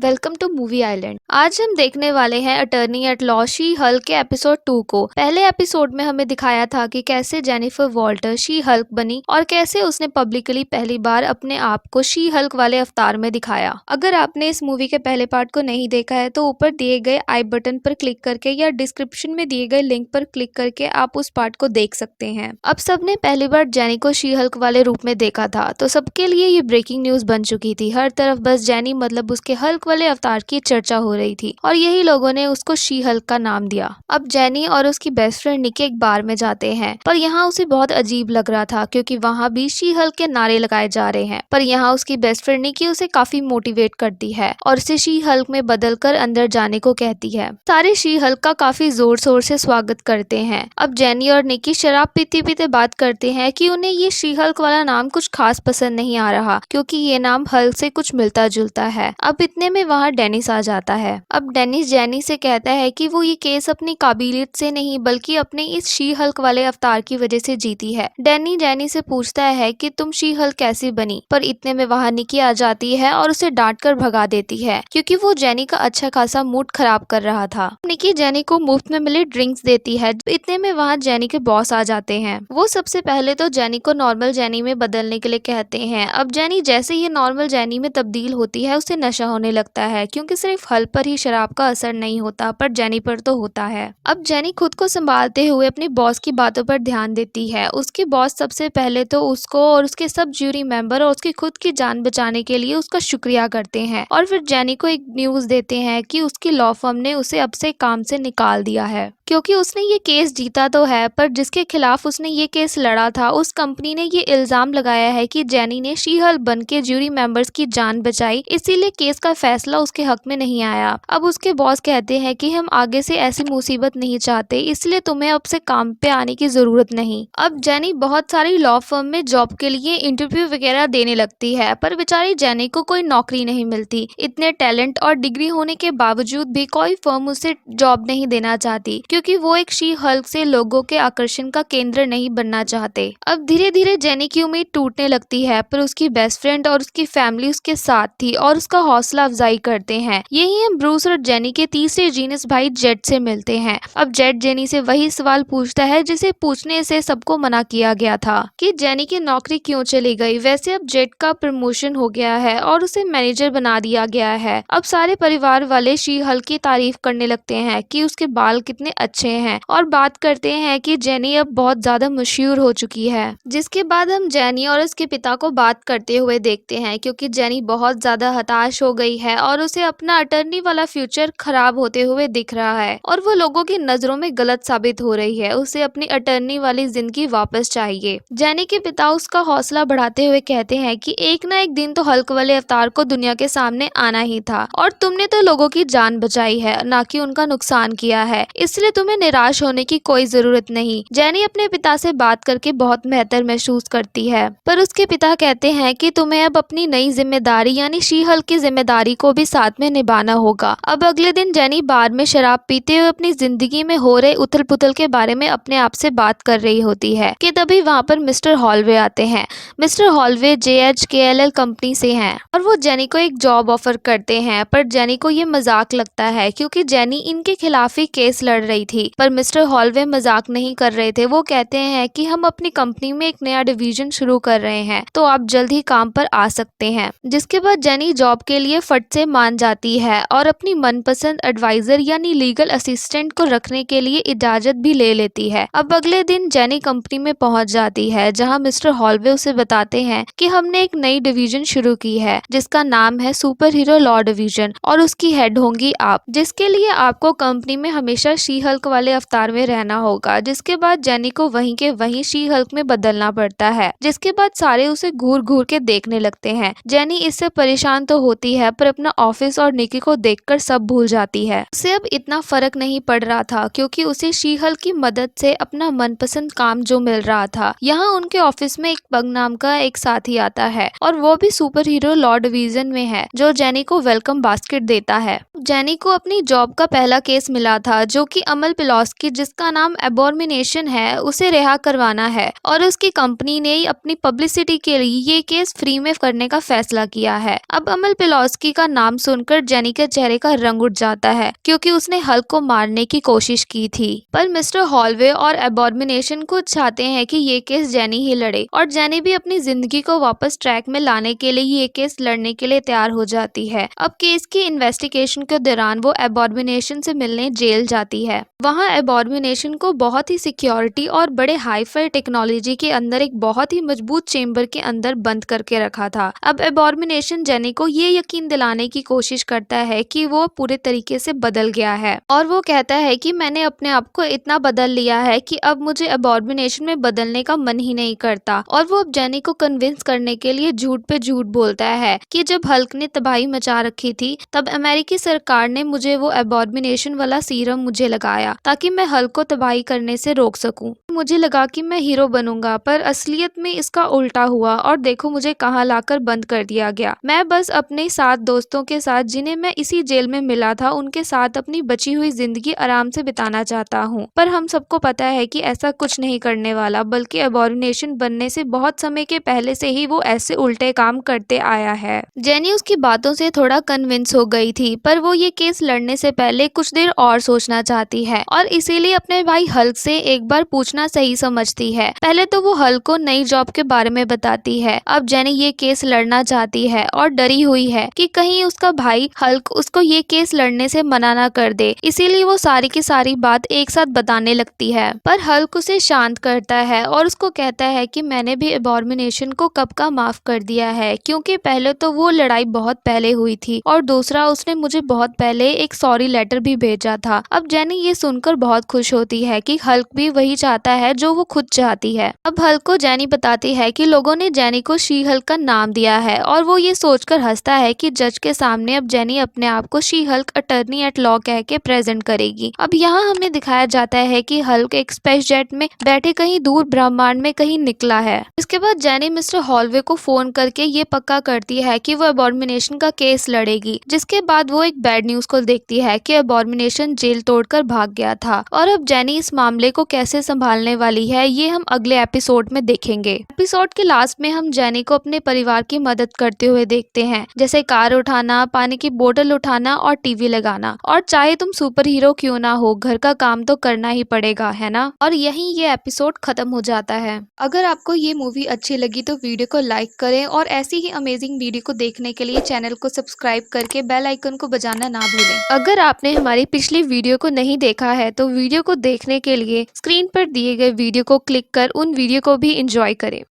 Welcome two movie island. आज हम देखने वाले हैं attorney at law she hulk के एपिसोड 2 को। पहले एपिसोड में हमें दिखाया था कि कैसे जेनिफर वॉल्टर शी हल्क बनी और कैसे उसने पब्लिकली पहली बार अपने आप को शी हल्क वाले अवतार में दिखाया। अगर आपने इस मूवी के पहले पार्ट को नहीं देखा है तो ऊपर दिए गए आई बटन पर क्लिक करके या डिस्क्रिप्शन में दिए गए लिंक पर क्लिक करके आप उस पार्ट को देख सकते हैं। अब सबने पहली बार जेनी को शी हल्क वाले रूप में देखा था तो सबके लिए ये ब्रेकिंग न्यूज बन चुकी थी। हर तरफ बस जेनी मतलब उसके हल्क वाले अवतार की चर्चा हो रही थी और यही लोगों ने उसको शी हल्क का नाम दिया। अब जेनी और उसकी बेस्ट फ्रेंड निकी एक बार में जाते हैं पर यहाँ उसे बहुत अजीब लग रहा था क्योंकि वहाँ भी शी हल्क के नारे लगाए जा रहे हैं। पर यहाँ उसकी बेस्ट फ्रेंड निकी उसे काफी मोटिवेट करती है और उसे शी हल्क में बदलकर अंदर जाने को कहती है। सारे शी हल्क का काफी जोर शोर से स्वागत करते हैं। अब जेनी और निकी शराब पीते पीते बात करते हैं कि उन्हें ये शी हल्क वाला नाम कुछ खास पसंद नहीं आ रहा क्योंकि ये नाम हल्क से कुछ मिलता जुलता है। अब इतने में वहाँ डेनिस आ जाता है। अब डेनिस जेनी से कहता है कि वो ये केस अपनी काबिलियत से नहीं बल्कि अपने इस शी हल्क वाले अवतार की वजह से जीती है। डेनी जेनी से पूछता है कि तुम शी हल्क कैसे बनी, पर इतने में वहाँ निकी आ जाती है और उसे डांट कर भगा देती है क्योंकि वो जेनी का अच्छा खासा मूड खराब कर रहा था। निकी जेनी को मुफ्त में मिले ड्रिंक्स देती है। इतने में वहाँ जेनी के बॉस आ जाते हैं। वो सबसे पहले तो जेनी को नॉर्मल जेनी में बदलने के लिए कहते हैं। अब जेनी जैसे ही नॉर्मल जेनी में तब्दील होती है उसे नशा होने लगता है क्योंकि सिर्फ हल्क पर ही शराब का असर नहीं होता पर जेनी पर तो होता है। अब जेनी खुद को संभालते हुए अपनी बॉस की बातों पर ध्यान देती है। उसके बॉस सबसे पहले तो उसको और उसके सब ज्यूरी मेंबर और उसकी खुद की जान बचाने के लिए उसका शुक्रिया करते हैं और फिर जेनी को एक न्यूज देते हैं कि उसकी लॉ फर्म ने उसे अब से काम से निकाल दिया है क्योंकि उसने ये केस जीता तो है पर जिसके खिलाफ उसने ये केस लड़ा था उस कंपनी ने ये इल्जाम लगाया है कि जेनी ने शी हल्क बन के ज्यूरी मेंबर्स की जान बचाई, इसीलिए केस का फैसला उसके हक में नहीं आया। अब उसके बॉस कहते हैं कि हम आगे से ऐसी मुसीबत नहीं चाहते, इसलिए तुम्हें अब से काम पे आने की जरूरत नहीं। अब जेनी बहुत सारी लॉ फर्म में जॉब के लिए इंटरव्यू वगैरह देने लगती है पर बेचारी जेनी को कोई नौकरी नहीं मिलती। इतने टैलेंट और डिग्री होने के बावजूद भी कोई फर्म उसे जॉब नहीं देना चाहती क्योंकि वो एक शी हल्क से लोगों के आकर्षण का केंद्र नहीं बनना चाहते। अब धीरे धीरे जेनी की उम्मीद टूटने लगती है पर उसकी बेस्ट फ्रेंड और उसकी फैमिली उसके साथ थी और उसका हौसला अफजाई करते हैं। यही हम ब्रूस और जेनी के तीसरे जीनस भाई जेड से मिलते हैं। अब जेड जेनी से वही सवाल पूछता है जिसे पूछने से सबको मना किया गया था कि जेनी की नौकरी क्यों चली गई। वैसे अब जेड का प्रमोशन हो गया है और उसे मैनेजर बना दिया गया है। अब सारे परिवार वाले शी हल्क की तारीफ करने लगते हैं कि उसके बाल कितने अच्छे हैं और बात करते हैं कि जेनी अब बहुत ज्यादा मशहूर हो चुकी है। जिसके बाद हम जेनी और उसके पिता को बात करते हुए देखते हैं क्योंकि जेनी बहुत ज्यादा हताश हो गई है और उसे अपना अटर्नी वाला फ्यूचर खराब होते हुए दिख रहा है और वो लोगों की नजरों में गलत साबित हो रही है। उसे अपनी अटर्नी वाली जिंदगी वापस चाहिए। जेनी के पिता उसका हौसला बढ़ाते हुए कहते हैं कि एक ना एक दिन तो हल्क वाले अवतार को दुनिया के सामने आना ही था और तुमने तो लोगों की जान बचाई है ना कि उनका नुकसान किया है, इसलिए तुम्हें निराश होने की कोई जरूरत नहीं। जेनी अपने पिता से बात करके बहुत बेहतर महसूस करती है पर उसके पिता कहते हैं कि तुम्हें अब अपनी नई जिम्मेदारी यानी शी हल्क की जिम्मेदारी को भी साथ में निभाना होगा। अब अगले दिन जेनी बार में शराब पीते हुए अपनी जिंदगी में हो रहे उथल पुथल के बारे में अपने आप से बात कर रही होती है कि तभी वहाँ पर मिस्टर हॉलवे आते हैं। मिस्टर हॉलवे JHKLL कंपनी से हैं और वो जेनी को एक जॉब ऑफर करते हैं पर जेनी को ये मजाक लगता है क्योंकि जेनी इनके खिलाफ ही केस लड़ रही थी। पर मिस्टर हॉलवे मजाक नहीं कर रहे थे। वो कहते हैं कि हम अपनी कंपनी में एक नया डिवीजन शुरू कर रहे हैं तो आप जल्द ही काम पर आ सकते हैं। जिसके बाद जेनी जॉब के लिए फट से मान जाती है और अपनी मनपसंद एडवाइजर यानी लीगल असिस्टेंट को रखने के लिए इजाजत भी ले लेती है। अब अगले दिन जेनी कंपनी में पहुंच जाती है जहां मिस्टर हॉलवे उसे बताते हैं कि हमने एक नई डिवीजन शुरू की है जिसका नाम है सुपर हीरो लॉ डिवीजन और उसकी हेड होंगी आप, जिसके लिए आपको कंपनी में हमेशा शी हल्क वाले अवतार में रहना होगा। जिसके बाद जेनी को वहीं के वहीं शी हल्क में बदलना पड़ता है। जिसके बाद सारे उसे घूर घूर के देखने लगते हैं। जेनी इससे परेशान तो होती है पर अपना ऑफिस और निकी को देखकर सब भूल जाती है। उसे अब इतना फर्क नहीं पड़ रहा था क्योंकि उसे शी हल्क की मदद से अपना मनपसंद काम जो मिल रहा था। यहाँ उनके ऑफिस में एक पग नाम का एक साथी आता है और वो भी सुपर हीरो लॉ डिवीजन में है जो जेनी को वेलकम बास्केट देता है। जेनी को अपनी जॉब का पहला केस मिला था जो कि अमन अमल पिलोस्की, जिसका नाम एबॉर्मिनेशन है, उसे रिहा करवाना है और उसकी कंपनी ने अपनी पब्लिसिटी के लिए ये केस फ्री में करने का फैसला किया है। अब अमल पिलोस्की का नाम सुनकर जेनी के चेहरे का रंग उठ जाता है, क्योंकि उसने हल्क को मारने की कोशिश की थी। पर मिस्टर हॉलवे और एबॉर्मिनेशन खुद चाहते हैं कि ये केस जेनी ही लड़े और जेनी भी अपनी जिंदगी को वापस ट्रैक में लाने के लिए ये केस लड़ने के लिए तैयार हो जाती है। अब केस की इन्वेस्टिगेशन के दौरान वो एबॉर्मिनेशन से मिलने जेल जाती है। वहाँ एबॉर्मिनेशन को बहुत ही सिक्योरिटी और बड़े हाईफाई टेक्नोलॉजी के अंदर एक बहुत ही मजबूत चेम्बर के अंदर बंद करके रखा था। अब एबॉर्मिनेशन जेनी को ये यकीन दिलाने की कोशिश करता है कि वो पूरे तरीके से बदल गया है और वो कहता है कि मैंने अपने आप को इतना बदल लिया है कि अब मुझे एबॉर्मिनेशन में बदलने का मन ही नहीं करता। और वो अब जेनी को कन्विंस करने के लिए झूठ पे झूठ बोलता है कि जब हल्क ने तबाही मचा रखी थी तब अमेरिकी सरकार ने मुझे वो एबॉर्मिनेशन वाला सीरम मुझे लगाया ताकि मैं हल्क को तबाही करने से रोक सकूं। मुझे लगा कि मैं हीरो बनूंगा, पर असलियत में इसका उल्टा हुआ और देखो मुझे कहाँ लाकर बंद कर दिया गया। मैं बस अपने 7 दोस्तों के साथ, जिन्हें मैं इसी जेल में मिला था, उनके साथ अपनी बची हुई जिंदगी आराम से बिताना चाहता हूँ। पर हम सबको पता है कि ऐसा कुछ नहीं करने वाला, बल्कि एबॉर्मिनेशन बनने से बहुत समय के पहले से ही वो ऐसे उल्टे काम करते आया है। जेनी उसकी बातों से थोड़ा कन्विंस हो गई थी, पर वो ये केस लड़ने से पहले कुछ देर और सोचना चाहती है और इसीलिए अपने भाई हल्क से एक बार पूछना सही समझती है। पहले तो वो हल्क को नई जॉब के बारे में बताती है। अब जेनी ये केस लड़ना चाहती है और डरी हुई है कि कहीं उसका भाई हल्क उसको ये केस लड़ने से मना ना कर दे, इसीलिए वो सारी की सारी बात एक साथ बताने लगती है। पर हल्क उसे शांत करता है और उसको कहता है कि मैंने भी एबॉर्मिनेशन को कब का माफ कर दिया है, क्योंकि पहले तो वो लड़ाई बहुत पहले हुई थी और दूसरा उसने मुझे बहुत पहले एक सॉरी लेटर भी भेजा था। अब जेनी ये सुनकर बहुत खुश होती है कि हल्क भी वही चाहता है जो वो खुद चाहती है। अब हल्क को जेनी बताती है कि लोगों ने जेनी को शी हल्क का नाम दिया है और वो ये सोचकर हंसता है कि जज के सामने अब जेनी अपने आप को she hulk attorney at law कह के प्रेजेंट करेगी। अब यहाँ हमें दिखाया जाता है कि हल्क एक स्पेस जेट में बैठे कहीं दूर ब्रह्मांड में कहीं निकला है। इसके बाद जेनी मिस्टर हॉलवे को फोन करके ये पक्का करती है कि वो एबॉर्मिनेशन का केस लड़ेगी, जिसके बाद वो एक बैड न्यूज को देखती है कि एबॉर्मिनेशन जेल तोड़कर भाग गया था। और अब जेनी इस मामले को कैसे संभालने वाली है ये हम अगले एपिसोड में देखेंगे। एपिसोड के लास्ट में हम जेनी को अपने परिवार की मदद करते हुए देखते हैं, जैसे कार उठाना, पानी की बोतल उठाना और टीवी लगाना। और चाहे तुम सुपर हीरो क्यों ना हो, घर का काम तो करना ही पड़ेगा, है ना। और यहीं ये एपिसोड खत्म हो जाता है। अगर आपको ये मूवी अच्छी लगी तो वीडियो को लाइक करें और ऐसी ही अमेजिंग वीडियो को देखने के लिए चैनल को सब्सक्राइब करके बेल आइकन को बजाना ना भूलें। अगर आपने हमारी पिछली वीडियो को नहीं देखा है तो वीडियो को देखने के लिए स्क्रीन पर दिए गए वीडियो को क्लिक कर उन वीडियो को भी एंजॉय करें।